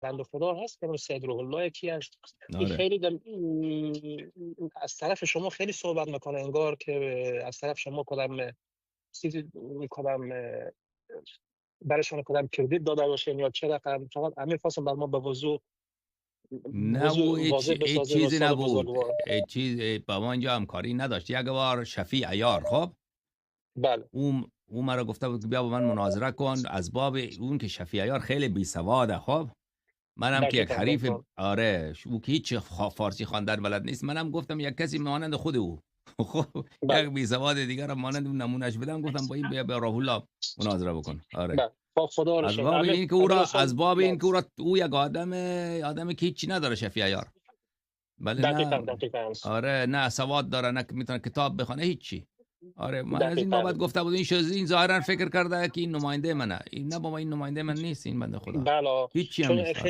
بنده خدا هست که سید روح الله یکی از این آره خیلی از طرف شما خیلی صحبت میکنه، انگار که از طرف شما کدام چیزی کدام برشون کدام کردیت داده باشین یا چه رقم. فقط همین خواستم بر ما به وضوح نه او موضوع واضح هیچ بسازین چیزی استاد نبود، بزرگوار. هیچ چیز با ما اینجا همکاری نداشت. یک بار شفیع عیار خب بله او مرا گفته بود که بیا با من مناظره کن، از باب اون که شفیع عیار خیلی بی سواده. خب منم که یک دقیقاً حریف دقیقاً آره او که هیچ فارسی خواندن بلد نیست، منم گفتم یک کسی مانند خود او خب یک بله بی سواد دیگر هم مانند اون نمونهش بدم، گفتم با این بیا به راه الله مناظره بکن. آره بله خدا رو از شکر. باب همین این که او همین را استاد. از باب این بله. که او یک آدمی که هیچی نداره شفیع عیار. بله دقیقاً نه دقیقاً آره نه سواد داره نه میتونه کتاب بخونه هیچی. آره من از این دقیقاً بابت گفته بود این ظاهرا فکر کرده که این نماینده منه. این نه بابا این نماینده من نیست، این بنده خدا بله. هیچی هم چون نیست.